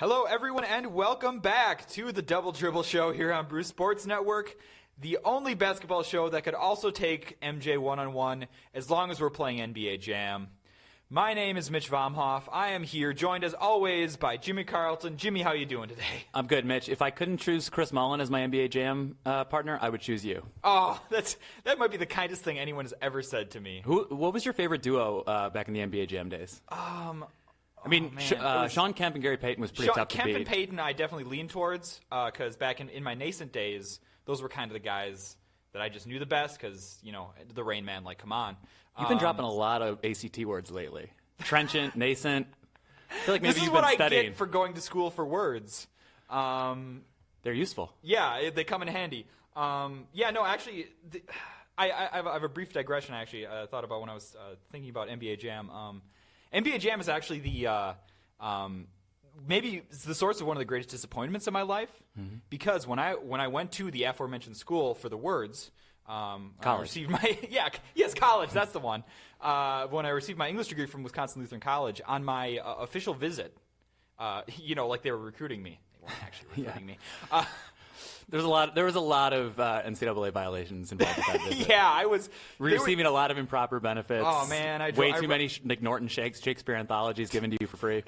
Hello, everyone, and welcome back to the Double Dribble show here on Brew Sports Network, the only basketball show that could also take MJ one-on-one as long as we're playing NBA Jam. My name is Mitch Vomhoff. I am here, joined as always by Jimmy Carlton. Jimmy, how are you doing today? I'm good, Mitch. If I couldn't choose Chris Mullin as my NBA Jam partner, I would choose you. Oh, that might be the kindest thing anyone has ever said to me. What was your favorite duo back in the NBA Jam days? Sean Kemp and Gary Payton was pretty tough to beat. Kemp and Payton I definitely lean towards because back in my nascent days, those were kind of the guys that I just knew the best because, the Rain Man, come on. You've been dropping a lot of ACT words lately. Trenchant, nascent. I feel like maybe this is you've what been I studying. get for going to school for words. They're useful. Yeah, they come in handy. Actually, I have a brief digression, actually, I thought about when I was thinking about NBA Jam. NBA Jam is actually maybe it's the source of one of the greatest disappointments in my life because when I went to the aforementioned school for the words, college. I received my college, that's the one. When I received my English degree from Wisconsin Lutheran College on my official visit, like they were recruiting me. They weren't actually recruiting me. There was a lot of NCAA violations involved with that visit. Yeah, I was receiving a lot of improper benefits. Oh man, way too many Nick Norton Shakespeare anthologies given to you for free.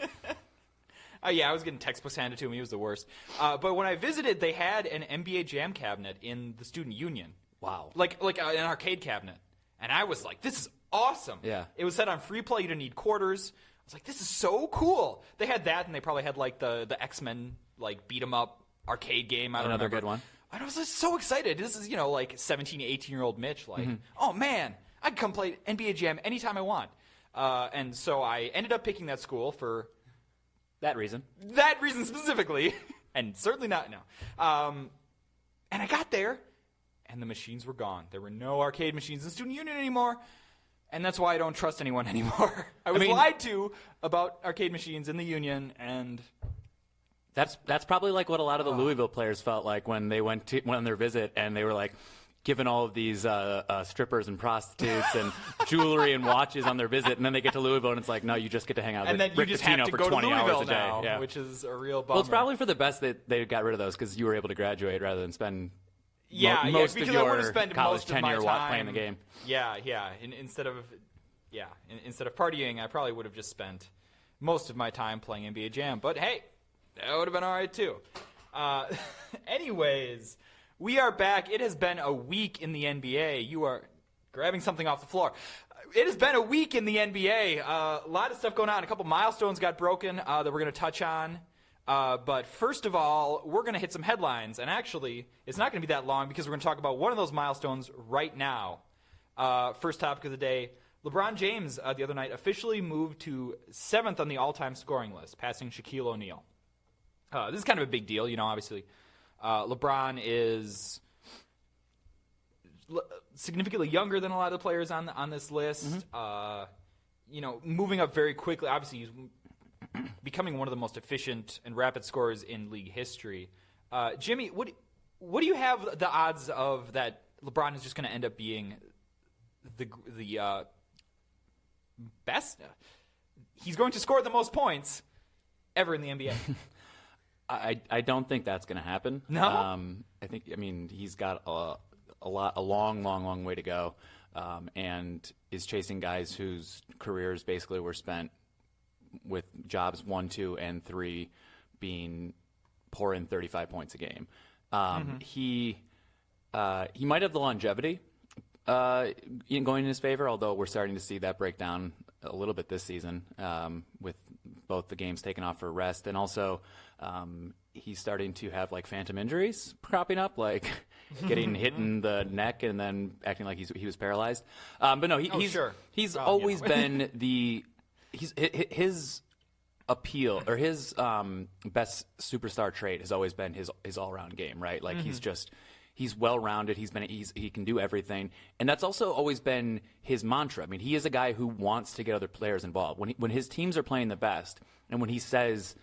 I was getting textbooks handed to me. It was the worst. But when I visited, they had an NBA Jam cabinet in the student union. Wow. Like an arcade cabinet, and I was like, "This is awesome." Yeah. It was set on free play. You didn't need quarters. I was like, "This is so cool." They had that, and they probably had the X-Men beat 'em up arcade game. Another good one. And I was just so excited. This is 17, 18-year-old Mitch. Oh man, I can come play NBA Jam anytime I want. And so I ended up picking that school for that reason. That reason specifically, and certainly not no. And I got there, and the machines were gone. There were no arcade machines in the student union anymore. And that's why I don't trust anyone anymore. I was lied to about arcade machines in the union, and That's probably like what a lot of the Louisville players felt like when they went on their visit and they were given all of these strippers and prostitutes and jewelry and watches on their visit, and then they get to Louisville and it's like, no, you just get to hang out and with then you Rick just Pitino have to for go 20 to hours Louisville a day. now, Yeah. which is a real bummer. Well, it's probably for the best that they got rid of those because you were able to graduate rather than spend because most of I would your have spent college most of my tenure time playing the game. Instead of partying, I probably would have just spent most of my time playing NBA Jam. But hey, that would have been all right too. Anyways, we are back. It has been a week in the NBA. You are grabbing something off the floor. It has been a week in the NBA. A lot of stuff going on. A couple milestones got broken that we're going to touch on. But first of all, we're going to hit some headlines. And actually, it's not going to be that long because we're going to talk about one of those milestones right now. First topic of the day. LeBron James the other night officially moved to 7th on the all-time scoring list, passing Shaquille O'Neal. This is kind of a big deal, obviously. LeBron is significantly younger than a lot of the players on this list. Moving up very quickly. Obviously, he's becoming one of the most efficient and rapid scorers in league history. Jimmy, what do you have the odds of that LeBron is just going to end up being the best? He's going to score the most points ever in the NBA. I don't think that's going to happen. No? I mean, he's got a long way to go, and is chasing guys whose careers basically were spent with jobs 1, 2, and 3 being pouring 35 points a game. He might have the longevity going in his favor, although we're starting to see that break down a little bit this season with both the games taken off for rest and also he's starting to have phantom injuries cropping up, getting hit in the neck and then acting like he was paralyzed. But no, he's always been his appeal or his best superstar trait has always been his all-around game, right? He's well-rounded. He can do everything, and that's also always been his mantra. I mean, he is a guy who wants to get other players involved. When his teams are playing the best, and when he says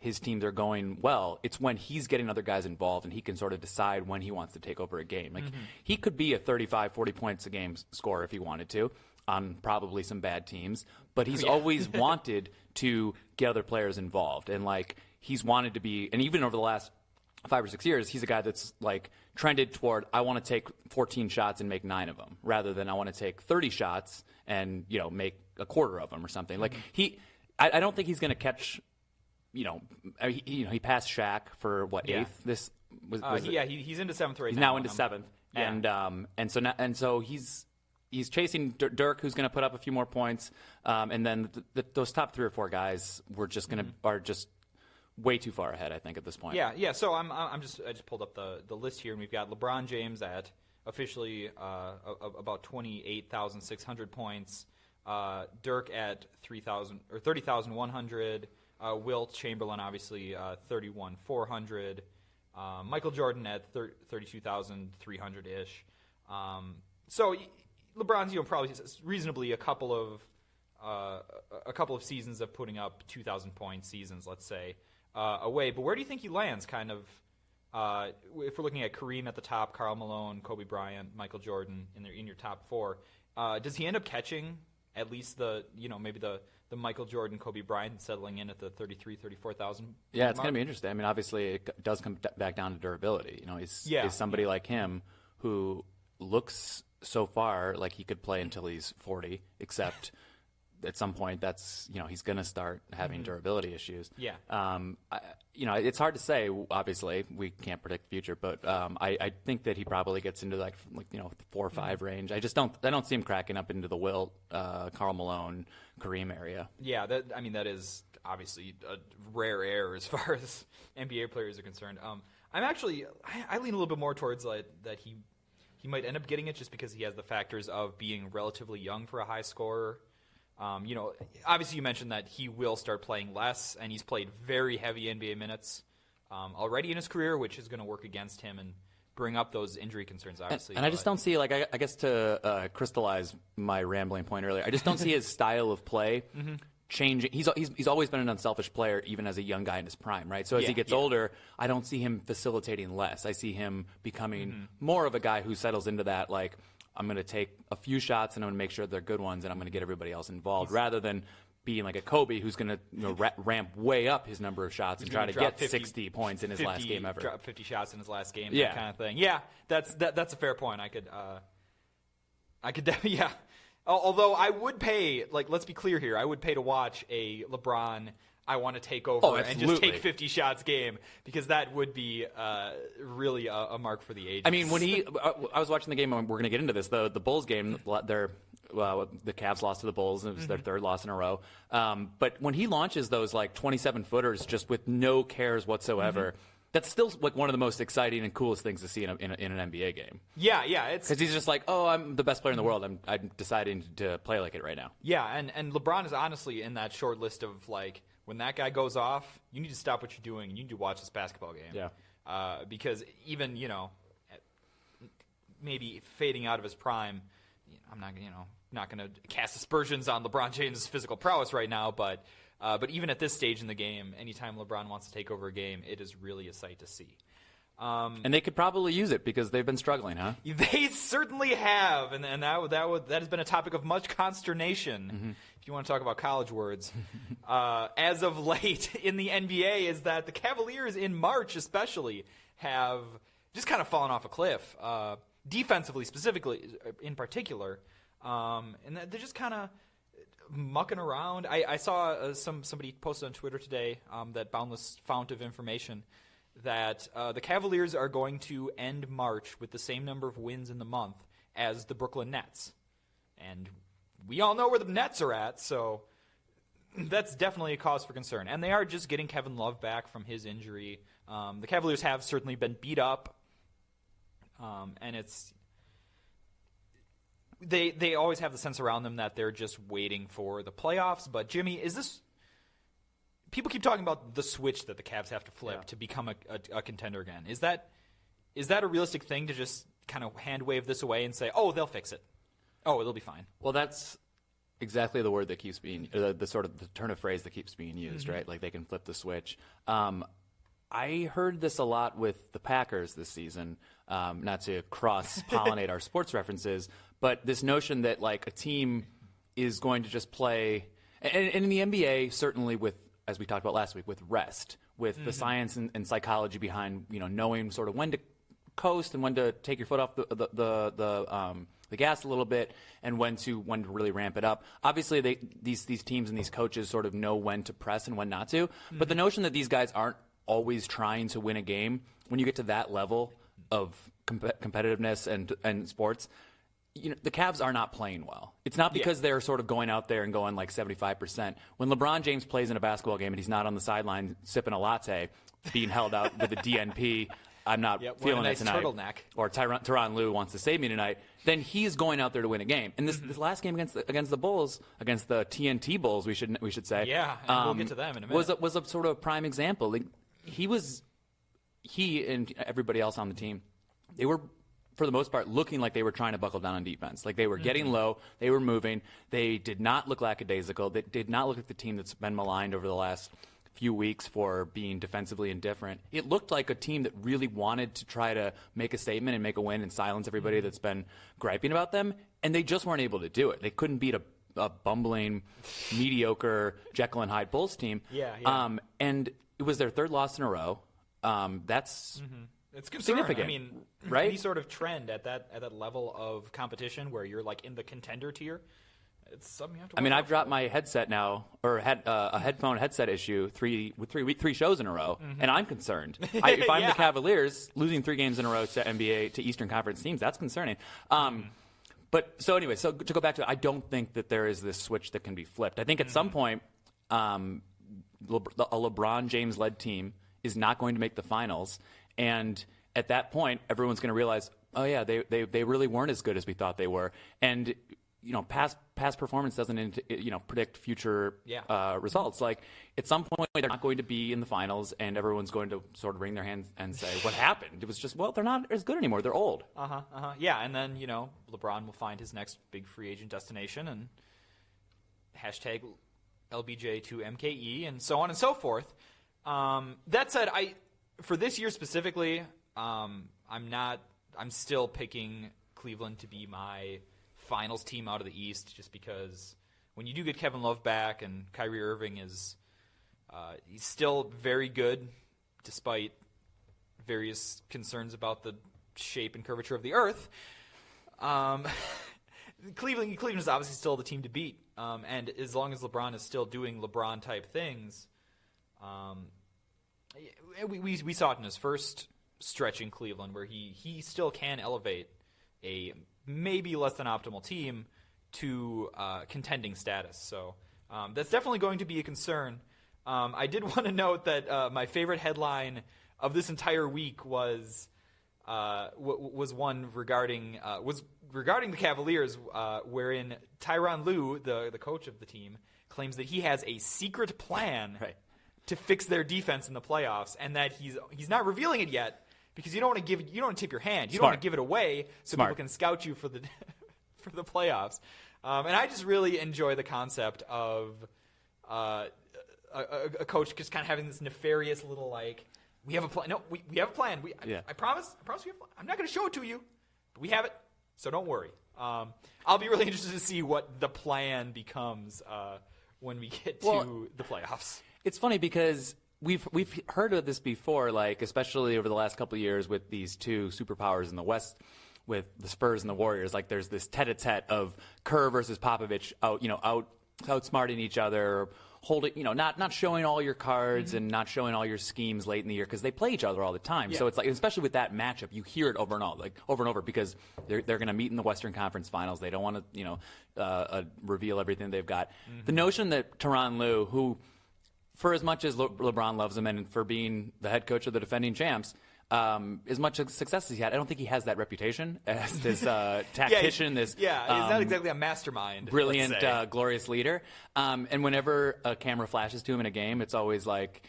his teams are going well, it's when he's getting other guys involved, and he can sort of decide when he wants to take over a game. He could be a 35, 40 points a game scorer if he wanted to on probably some bad teams, but he's always wanted to get other players involved. And like he's wanted to be, and even over the last 5 or 6 years, he's a guy that's like trended toward, I want to take 14 shots and make 9 of them, rather than I want to take 30 shots and, you know, make a quarter of them or something. Like I don't think he's going to catch, you know, he passed Shaq for what, 8th? This was he's into 7th right he's now. now into 7th. Yeah. And so he's chasing Dirk, who's going to put up a few more points, and then those top 3 or 4 guys are just way too far ahead, I think, at this point. Yeah. So I just pulled up the list here, and we've got LeBron James at officially about 28,600 points. Dirk at 30,100. Wilt Chamberlain obviously 31,400. Michael Jordan at 32,300 ish. So LeBron's probably reasonably a couple of seasons of putting up 2,000 point seasons, let's say, away. But where do you think he lands? Kind of, if we're looking at Kareem at the top, Karl Malone, Kobe Bryant, Michael Jordan in your top 4, does he end up catching at least maybe the Michael Jordan, Kobe Bryant settling in at the 34,000? Yeah, it's going to be interesting. I mean, obviously, it does come back down to durability. Is somebody like him who looks so far like he could play until he's 40, except at some point that's, he's going to start having durability issues. Yeah. It's hard to say. Obviously, we can't predict the future, but I think that he probably gets into like 4 or 5 range. I don't see him cracking up into the Wilt, Karl Malone, Kareem area. Yeah, that is obviously a rare air as far as NBA players are concerned. I lean a little bit more towards that he might end up getting it just because he has the factors of being relatively young for a high scorer. Obviously you mentioned that he will start playing less, and he's played very heavy NBA minutes already in his career, which is going to work against him and bring up those injury concerns, obviously. And I just don't see, I guess to crystallize my rambling point earlier, I just don't see his style of play changing. He's always been an unselfish player, even as a young guy in his prime, right? So as he gets older, I don't see him facilitating less. I see him becoming more of a guy who settles into that, like, I'm going to take a few shots and I'm going to make sure they're good ones, and I'm going to get everybody else involved, rather than being like a Kobe who's going to ramp way up his number of shots and try to get 60 points in his last game ever. Drop 50 shots in his last game, that kind of thing. Yeah, that's a fair point. I could definitely, yeah. Although I would pay, let's be clear here, I would pay to watch a LeBron I want to take over and just take 50 shots game, because that would be really a mark for the ages. I mean, when I was watching the game, and we're going to get into this, the Bulls game, the Cavs lost to the Bulls, and it was their 3rd loss in a row. But when he launches those 27-footers just with no cares whatsoever, that's still one of the most exciting and coolest things to see in an NBA game. Yeah, it's because he's just like, I'm the best player in the world. I'm deciding to play like it right now. Yeah, and LeBron is honestly in that short list of when that guy goes off, you need to stop what you're doing and you need to watch this basketball game. Yeah. Because even maybe fading out of his prime, I'm not going to cast aspersions on LeBron James' physical prowess right now, but even at this stage in the game, anytime LeBron wants to take over a game, it is really a sight to see. And they could probably use it because they've been struggling, huh? They certainly have, and that has been a topic of much consternation, if you want to talk about college words, as of late in the NBA, is that the Cavaliers in March especially have just kind of fallen off a cliff, defensively specifically in particular, and they're just kind of mucking around. I saw somebody posted on Twitter today, that boundless fount of information, that the Cavaliers are going to end March with the same number of wins in the month as the Brooklyn Nets. And we all know where the Nets are at, so that's definitely a cause for concern. And they are just getting Kevin Love back from his injury. The Cavaliers have certainly been beat up, and it's they always have the sense around them that they're just waiting for the playoffs. But Jimmy, is this? People keep talking about the switch that the Cavs have to flip to become a contender again. Is that a realistic thing to just kind of hand wave this away and say, oh, they'll fix it? Oh, it'll be fine. Well, that's exactly the word that keeps being the sort of the turn of phrase that keeps being used, right? Like they can flip the switch. I heard this a lot with the Packers this season, not to cross-pollinate our sports references, but this notion that like a team is going to just play, and in the NBA, certainly with as we talked about last week, with rest, with the science and psychology behind, knowing sort of when to coast and when to take your foot off the gas a little bit, and when to really ramp it up. Obviously, these teams and these coaches sort of know when to press and when not to. But the notion that these guys aren't always trying to win a game, when you get to that level of competitiveness and sports, the Cavs are not playing well. It's not because they're sort of going out there and going like 75%. When LeBron James plays in a basketball game and he's not on the sideline sipping a latte, being held out with a DNP, I'm not feeling nice it tonight. Turtleneck. Or Tyronn Lue wants to save me tonight. Then he's going out there to win a game. And this last game against the Bulls, against the TNT Bulls, we should say. Yeah, and we'll get to them in a minute. Was a sort of prime example. Like, he and everybody else on the team, they were, for the most part, looking like they were trying to buckle down on defense. Like, they were getting low, they were moving, they did not look lackadaisical, they did not look like the team that's been maligned over the last few weeks for being defensively indifferent. It looked like a team that really wanted to try to make a statement and make a win and silence everybody that's been griping about them, and they just weren't able to do it. They couldn't beat a bumbling, mediocre Jekyll and Hyde Bulls team. And it was their third loss in a row. That's it's concerning. significant. I mean, right? Any sort of trend at that level of competition where you're like in the contender tier, it's something you have to. I've dropped my headset now, or had a headset issue three shows in a row, and I'm concerned. If I'm the Cavaliers, losing 3 games in a row to Eastern Conference teams, that's concerning. But so anyway, so to go back to it, I don't think that there is this switch that can be flipped. I think at some point, a LeBron James-led team is not going to make the finals, and at that point, everyone's going to realize, oh yeah, they really weren't as good as we thought they were, and past performance doesn't predict future results. Like, at some point, they're not going to be in the finals, and everyone's going to sort of wring their hands and say, "What happened?" It was just, they're not as good anymore. They're old. Yeah, and then LeBron will find his next big free agent destination, and hashtag LBJ to MKE, and so on and so forth. That said, for this year specifically, I'm still picking Cleveland to be my finals team out of the East, just because when you do get Kevin Love back and Kyrie Irving is he's still very good despite various concerns about the shape and curvature of the earth. Cleveland is obviously still the team to beat, and as long as LeBron is still doing LeBron type things, we saw it in his first stretch in Cleveland where he still can elevate a maybe less than optimal team to contending status. So that's definitely going to be a concern. I did want to note that my favorite headline of this entire week was one regarding the Cavaliers, wherein Tyronn Lue, the coach of the team, claims that he has a secret plan to fix their defense in the playoffs, and that he's not revealing it yet. Because you don't want to tip your hand. You don't want to give it away so people can scout you for the for the playoffs. And I just really enjoy the concept of a coach just kind of having this nefarious little we have a plan. No, we have a plan. I promise we have a plan. I'm not going to show it to you, but we have it. So don't worry. I'll be really interested to see what the plan becomes when we get to the playoffs. It's funny because We've heard of this before, like especially over the last couple of years with these two superpowers in the West, with the Spurs and the Warriors. Like, there's this tete-a-tete of Kerr versus Popovich outsmarting each other, holding, not showing all your cards and not showing all your schemes late in the year, because they play each other all the time. Yeah. So it's like, especially with that matchup, you hear it over and over, because they're going to meet in the Western Conference Finals. They don't want to reveal everything they've got. The notion that Tyronn Lue, who, for as much as LeBron loves him and for being the head coach of the defending champs, as much success as he had, I don't think he has that reputation as this tactician, he's not exactly a mastermind. Brilliant, glorious leader. And whenever a camera flashes to him in a game, it's always like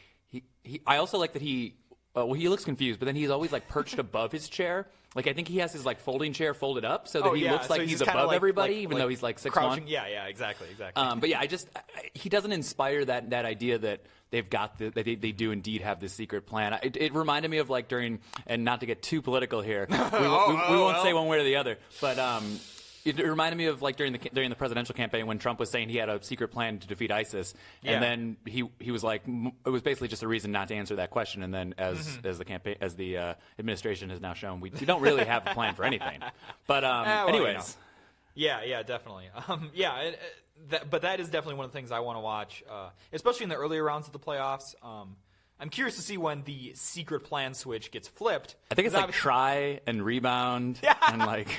I also like that he looks confused, but then he's always perched above his chair. Like, I think he has his folding chair folded up so that he looks like he's above everybody, even though he's 6'1". Yeah, exactly. But yeah, he doesn't inspire that idea that they've got that they do indeed have this secret plan. It reminded me of during, and not to get too political here, we won't say one way or the other, but It reminded me of like during the presidential campaign when Trump was saying he had a secret plan to defeat ISIS, and then he was like, it was basically just a reason not to answer that question. And then as the administration has now shown, we don't really have a plan for anything. But anyways, yeah, definitely. But that is definitely one of the things I want to watch, especially in the earlier rounds of the playoffs. I'm curious to see when the secret plan switch gets flipped. I think it's like try and rebound and like.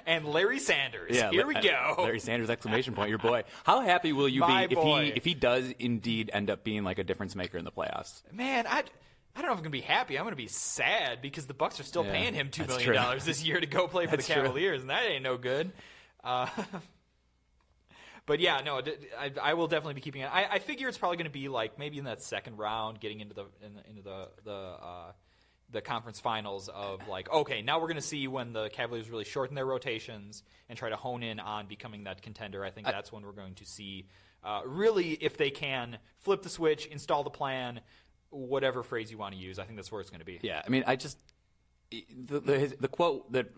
And Larry Sanders. Here we go. Larry Sanders, exclamation point, your boy. How happy will you be if he does indeed end up being like a difference maker in the playoffs? Man, I don't know if I'm going to be happy. I'm going to be sad because the Bucks are still paying him $2 million this year to go play for the Cavaliers, and that ain't no good. But yeah, no, I will definitely be keeping it. I figure it's probably going to be like maybe in that second round, getting into the conference finals of like, okay, now we're going to see when the Cavaliers really shorten their rotations and try to hone in on becoming that contender. I think that's when we're going to see really if they can flip the switch, install the plan, whatever phrase you want to use. I think that's where it's going to be. Yeah, I mean, the quote that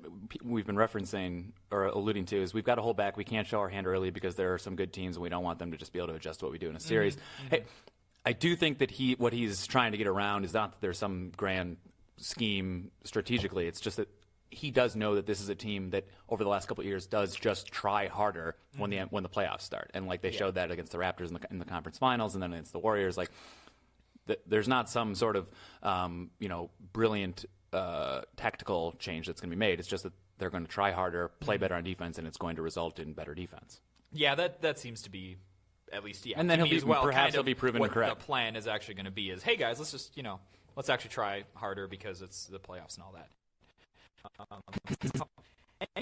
we've been referencing or alluding to is we've got to hold back. We can't show our hand early because there are some good teams and we don't want them to just be able to adjust to what we do in a series. Hey, I do think that what he's trying to get around is not that there's some grand scheme strategically. It's just that he does know that this is a team that over the last couple of years does just try harder when the playoffs start, and like they showed that against the Raptors in the conference finals, and then against the Warriors. Like there's not some sort of brilliant tactical change that's going to be made. It's just that they're going to try harder, play better on defense, and it's going to result in better defense. Yeah, that seems to be at least and then he'll be proven what correct. The plan is actually going to be is, hey guys, let's just let's actually try harder because it's the playoffs and all that.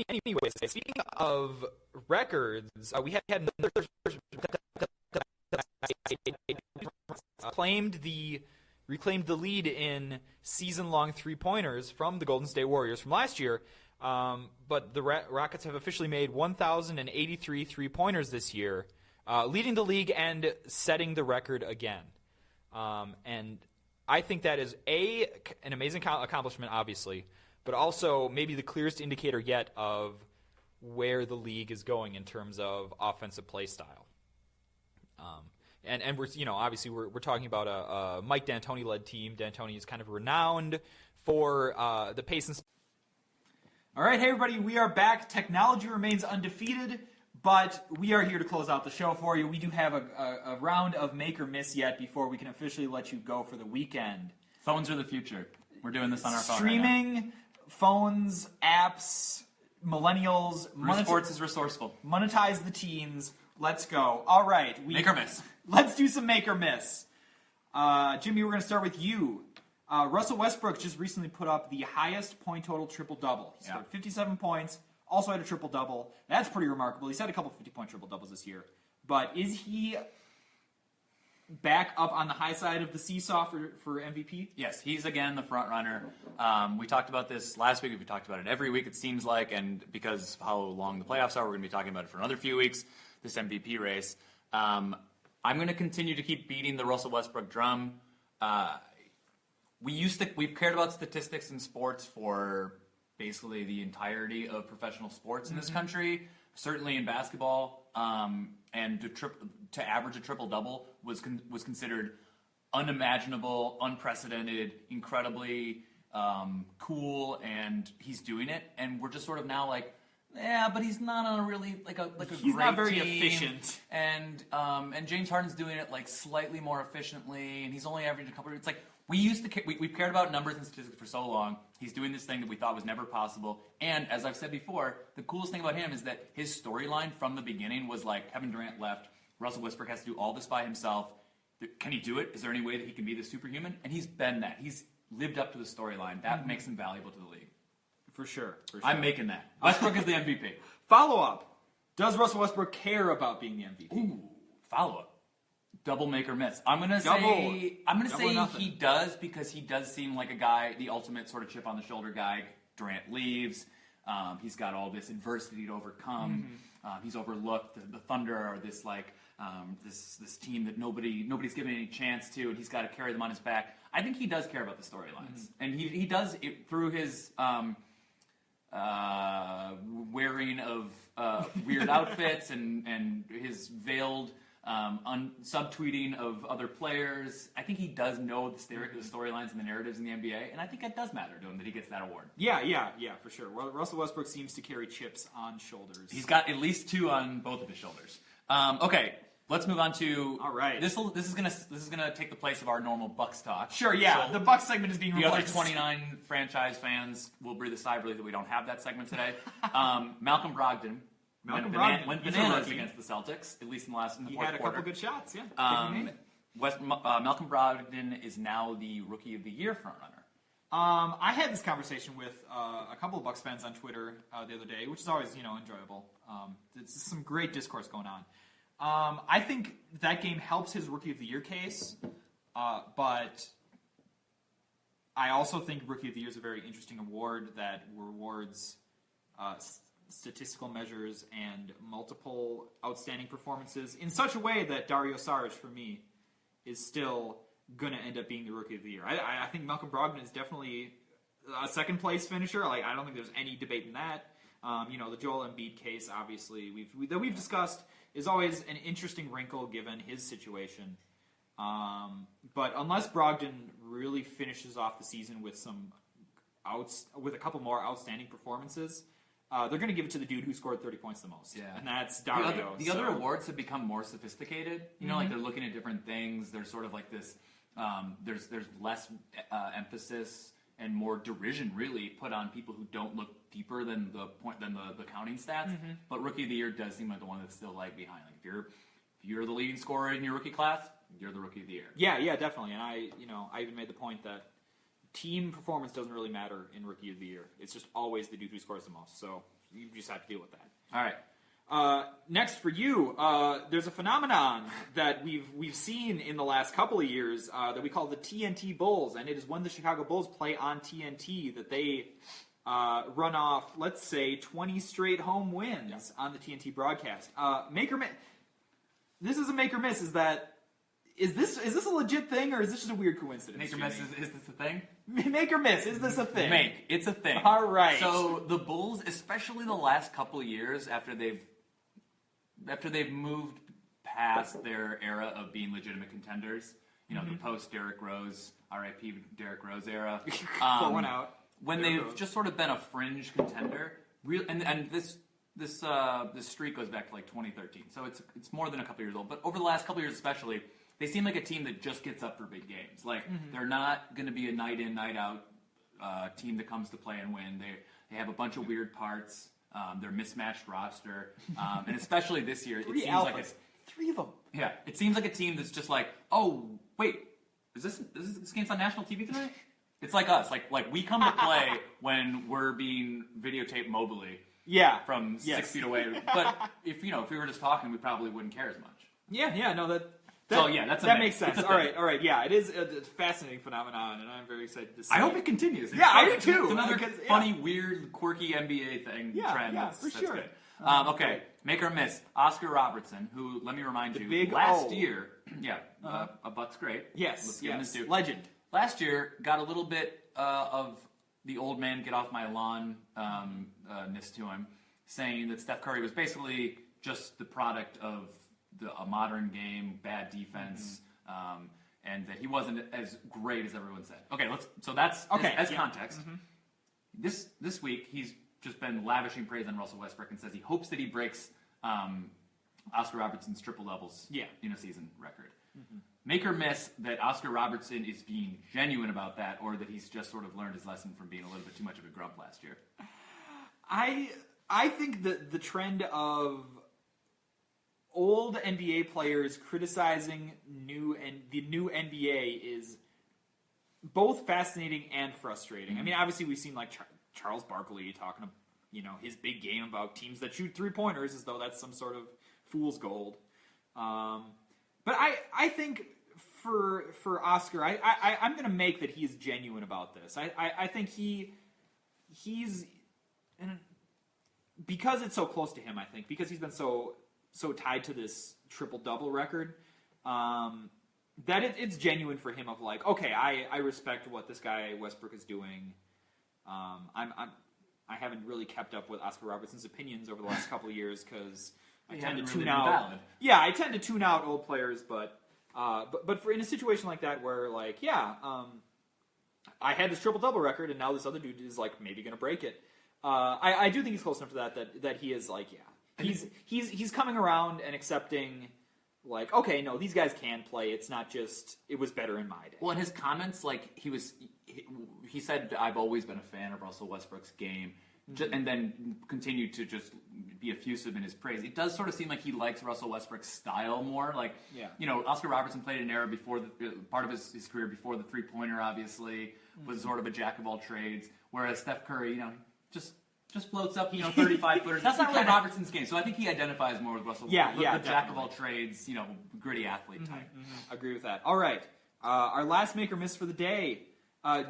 Anyways, speaking of records, we had another reclaimed the lead in season-long three-pointers from the Golden State Warriors from last year. But the Rockets have officially made 1,083 three-pointers this year, leading the league and setting the record again. And I think that is an amazing accomplishment, obviously, but also maybe the clearest indicator yet of where the league is going in terms of offensive play style. And we're obviously we're talking about a Mike D'Antoni led team. D'Antoni is kind of renowned for the pace and. All right, hey everybody, we are back. Technology remains undefeated, but we are here to close out the show for you. We do have a round of make or miss yet before we can officially let you go for the weekend. Phones are the future. We're doing this on our phone. Streaming, right now. Phones, apps, millennials. Brew Sports is resourceful. Monetize the teens. Let's go. All right. Make or miss. Let's do some make or miss. Jimmy, we're going to start with you. Russell Westbrook just recently put up the highest point total triple-double. He scored 57 points, also had a triple-double. That's pretty remarkable. He's had a couple 50-point triple-doubles this year. But is he back up on the high side of the seesaw for MVP? Yes, he's again the front runner. We talked about this last week. We talked about it every week, it seems like. And because of how long the playoffs are, we're going to be talking about it for another few weeks, this MVP race. I'm going to continue to keep beating the Russell Westbrook drum. We've cared about statistics in sports for basically the entirety of professional sports in this country, certainly in basketball, and to average a triple-double was considered unimaginable, unprecedented, incredibly cool, and he's doing it, and we're just sort of now like, yeah, but he's not on a really like a he's great not very team. efficient, and James Harden's doing it like slightly more efficiently, and he's only averaging a couple. It's like we've cared about numbers and statistics for so long. He's doing this thing that we thought was never possible, and as I've said before, the coolest thing about him is that his storyline from the beginning was like Kevin Durant left, Russell Westbrook has to do all this by himself. Can he do it? Is there any way that he can be the superhuman? And he's been that. He's lived up to the storyline. That makes him valuable to the league. For sure. I'm making that. Westbrook is the MVP. Follow-up. Does Russell Westbrook care about being the MVP? Ooh, follow-up. Double make or miss. I'm gonna say he does because he does seem like a guy, the ultimate sort of chip on the shoulder guy. Durant leaves. He's got all this adversity to overcome. He's overlooked. The Thunder are this like this team that nobody's given any chance to, and he's got to carry them on his back. I think he does care about the storylines, and he does it through his wearing of weird outfits and his veiled subtweeting of other players. I think he does know the storylines and the narratives in the NBA, and I think it does matter to him that he gets that award. Yeah, for sure. Well, Russell Westbrook seems to carry chips on shoulders. He's got at least 2 on both of his shoulders. Okay, let's move on to. All right. This is gonna take the place of our normal Bucks talk. Sure, yeah. So the Bucks segment is being the replaced. other 29 franchise fans will breathe a sigh of relief that we don't have that segment today. Malcolm Brogdon. Went bananas against the Celtics, at least in the fourth quarter. He had a couple good shots, yeah. Malcolm Brogdon is now the Rookie of the Year frontrunner. I had this conversation with a couple of Bucks fans on Twitter the other day, which is always enjoyable. It's some great discourse going on. I think that game helps his Rookie of the Year case, but I also think Rookie of the Year is a very interesting award that rewards statistical measures and multiple outstanding performances in such a way that Dario Saric, for me, is still going to end up being the Rookie of the Year. I think Malcolm Brogdon is definitely a second-place finisher. I don't think there's any debate in that. The Joel Embiid case, obviously, we've discussed, is always an interesting wrinkle given his situation. But unless Brogdon really finishes off the season with with a couple more outstanding performances, they're going to give it to the dude who scored 30 points the most. Yeah. And that's Dario. The other awards have become more sophisticated. They're looking at different things. There's sort of like this, there's less emphasis and more derision really put on people who don't look deeper than the counting stats. But Rookie of the Year does seem like the one that's still behind. If you're the leading scorer in your rookie class, you're the Rookie of the Year. Yeah, definitely. And I even made the point that team performance doesn't really matter in Rookie of the Year. It's just always the dude who scores the most. So you just have to deal with that. All right. Next for you, there's a phenomenon that we've seen in the last couple of years that we call the TNT Bulls, and it is when the Chicago Bulls play on TNT that they run off, let's say, 20 straight home wins on the TNT broadcast. Make or miss. This is a make or miss. Is this a legit thing, or is this just a weird coincidence? Make or miss, is this a thing? Make or miss, is this a thing? It's a thing. All right. So the Bulls, especially the last couple of years after they've moved past their era of being legitimate contenders, the post Derrick Rose, R.I.P. Derrick Rose era. Pour one out. When they've just sort of been a fringe contender, and this streak goes back to 2013, so it's more than a couple years old. But over the last couple of years, especially, they seem like a team that just gets up for big games. They're not going to be a night in, night out team that comes to play and win. They have a bunch of weird parts. They're mismatched roster, and especially this year, it seems like it's 3 of them. Yeah, it seems like a team that's just oh wait, is this game's on national TV tonight? It's like us, like we come to play when we're being videotaped mobily. Yeah, from 6 feet away. But if we were just talking, we probably wouldn't care as much. Yeah, no, that makes sense. All right, yeah, it is a fascinating phenomenon, and I'm very excited to see. I hope it continues. I do too. It's another funny, weird, quirky NBA trend. That's sure. Good. Okay, make or miss. Oscar Robertson, who, let me remind you, last year, a Bucks great. Yes, let's give him his due. Legend. Last year, got a little bit of the old man get off my lawn ness to him, saying that Steph Curry was basically just the product of a modern game, bad defense, and that he wasn't as great as everyone said. Okay, that's as context. This week he's just been lavishing praise on Russell Westbrook and says he hopes that he breaks Oscar Robertson's triple doubles in a season record. Make or miss that Oscar Robertson is being genuine about that, or that he's just sort of learned his lesson from being a little bit too much of a grump last year. I think that the trend of old NBA players criticizing the new NBA is both fascinating and frustrating. I mean, obviously we've seen Charles Barkley talking his big game about teams that shoot 3-pointers as though that's some sort of fool's gold. But I think for Oscar, I'm going to make that he's genuine about this. I think he's because it's so close to him. I think because he's been so tied to this triple-double record, that it's genuine for him of I'm respect what this guy Westbrook is doing. I'm I haven't really kept up with Oscar Robertson's opinions over the last couple of years because I tend to haven't tune really out. been valid. Yeah, I tend to tune out old players, but for in a situation like that where I had this triple-double record and now this other dude is like maybe going to break it. I do think he's close enough to that he is like he's coming around and accepting. Like, okay, no, these guys can play. It's not just, it was better in my day. Well, in his comments, like, he said, I've always been a fan of Russell Westbrook's game, and then continued to just be effusive in his praise. It does sort of seem like he likes Russell Westbrook's style more. Like, Oscar Robertson played an era before, part of his career before the three-pointer, obviously, was sort of a jack of all trades, whereas Steph Curry, just floats up, 35-footers. That's not really Robertson's game. So I think he identifies more with Russell. The jack of all trades, gritty athlete type. Agree with that. All right, our last make or miss for the day,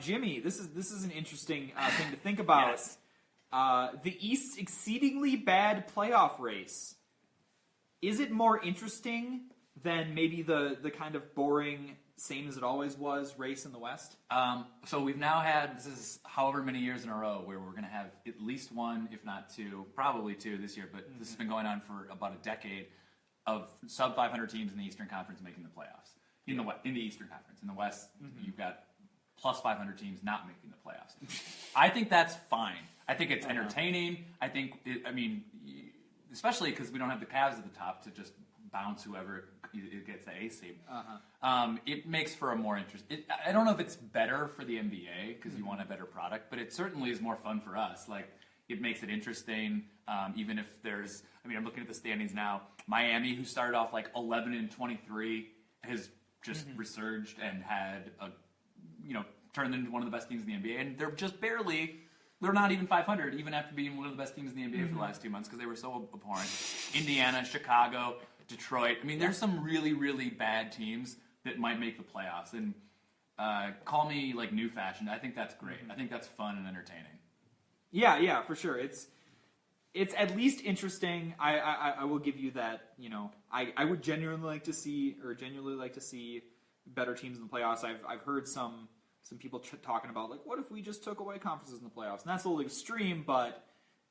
Jimmy. This is an interesting thing to think about. Yes. The East's exceedingly bad playoff race. Is it more interesting than maybe the kind of boring, same as it always was race in the West? So we've now had, this is however many years in a row where we're going to have at least one, if not two, probably two this year, but this has been going on for about a decade of sub 500 teams in the Eastern Conference making the playoffs. In the Eastern Conference. In the West, you've got plus 500 teams not making the playoffs. I think that's fine. I think it's entertaining. I think, especially because we don't have the Cavs at the top to just bounce whoever it gets the A seed. It makes for a more interesting. I don't know if it's better for the NBA because you want a better product, but it certainly is more fun for us. Like, it makes it interesting, even if there's. I'm looking at the standings now. Miami, who started off like 11-23, has just resurged and had turned into one of the best teams in the NBA, and they're just barely. They're not even 500, even after being one of the best teams in the NBA for the last 2 months because they were so abhorrent. Indiana, Chicago, Detroit. There's some really, really bad teams that might make the playoffs. And call me like new fashioned. I think that's great. I think that's fun and entertaining. Yeah, for sure. It's at least interesting. I will give you that. I would genuinely like to see better teams in the playoffs. I've heard some people talking about, like, what if we just took away conferences in the playoffs? And that's a little extreme, but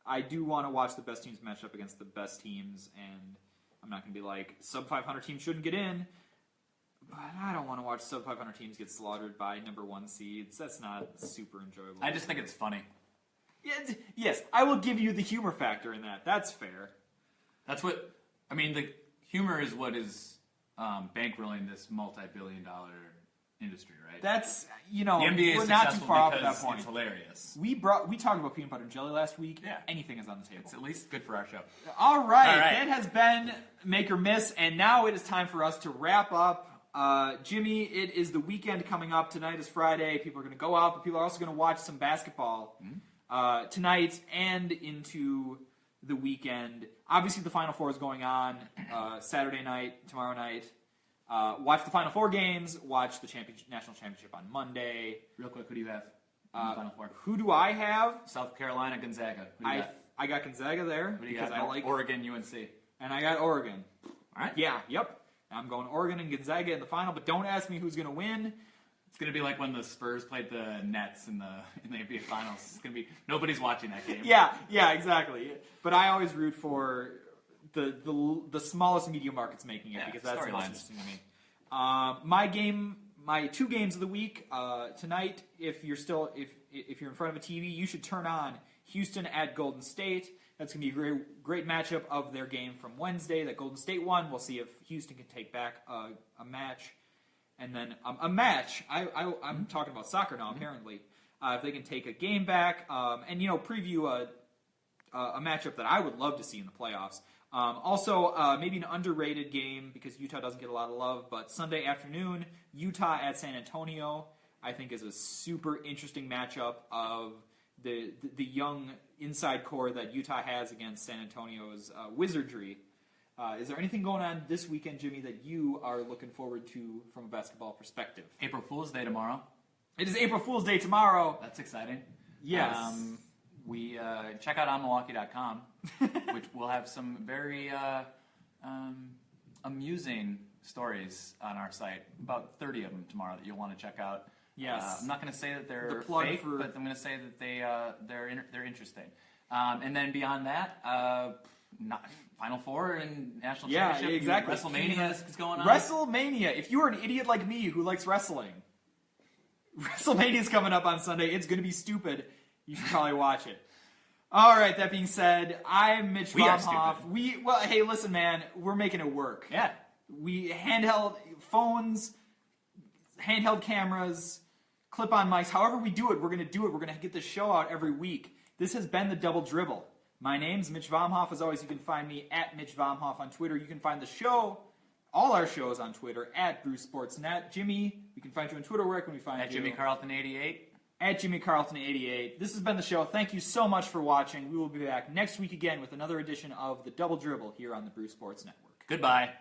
I do want to watch the best teams match up against the best teams, and I'm not going to be like, sub 500 teams shouldn't get in, but I don't want to watch sub 500 teams get slaughtered by number one seeds. That's not super enjoyable. I just think it's funny. Yes, I will give you the humor factor in that. That's fair. That's what, the humor is what is bankrolling this multi-billion-dollar industry, right? That's, the NBA we're is not too far off at that because point. it's hilarious. We talked about peanut butter and jelly last week. Yeah. Anything is on the table. It's at least good for our show. All right. That has been Make or Miss, and now it is time for us to wrap up. Jimmy, it is the weekend coming up. Tonight is Friday. People are going to go out, but people are also going to watch some basketball tonight and into the weekend. Obviously, the Final Four is going on Saturday night, tomorrow night. Watch the Final Four games. Watch the national championship on Monday. Real quick, who do you have in the Final Four? Who do I have? South Carolina, Gonzaga. Who do you got? I got Gonzaga there Who do you because got? I like Oregon, UNC. and I got Oregon. All right. Yeah. Yep. I'm going Oregon and Gonzaga in the final, but don't ask me who's going to win. It's going to be like when the Spurs played the Nets in the NBA Finals. It's going to be nobody's watching that game. Yeah, exactly. But I always root for the smallest media markets making it because that's the most interesting to me. My two games of the week tonight. If you're in front of a TV, you should turn on Houston at Golden State. That's going to be a great matchup of their game from Wednesday that Golden State won. We'll see if Houston can take back a match. And then a match. I'm talking about soccer now, apparently. If they can take a game back and preview a matchup that I would love to see in the playoffs. Also, maybe an underrated game because Utah doesn't get a lot of love, but Sunday afternoon, Utah at San Antonio, I think is a super interesting matchup of the young inside core that Utah has against San Antonio's wizardry. Is there anything going on this weekend, Jimmy, that you are looking forward to from a basketball perspective? April Fool's Day tomorrow. It is April Fool's Day tomorrow. That's exciting. Yes. We check out onmilwaukee.com, which will have some very amusing stories on our site. About 30 of them tomorrow that you'll want to check out. Yes. I'm not going to say that they're The plug fake, for- but I'm going to say that they're interesting. And then beyond that, not Final Four and National Yeah, Championship. exactly. WrestleMania is going on. WrestleMania. If you are an idiot like me who likes wrestling, WrestleMania is coming up on Sunday. It's going to be stupid. You should probably watch it. All right, that being said, I'm Mitch We are Baumhoff. stupid. Hey, listen, man, we're making it work. Yeah. We handheld phones, handheld cameras, clip-on mics. However we do it, we're going to do it. We're going to get this show out every week. This has been the Double Dribble. My name's Mitch Baumhoff. As always, you can find me at Mitch Baumhoff on Twitter. You can find the show, all our shows on Twitter, at Brew Sports Net. Jimmy, we can find you on Twitter. Where can we find At you? Jimmy Carlton 88. At Jimmy Carlton 88. This has been the show. Thank you so much for watching. We will be back next week again with another edition of the Double Dribble here on the Brew Sports Network. Goodbye.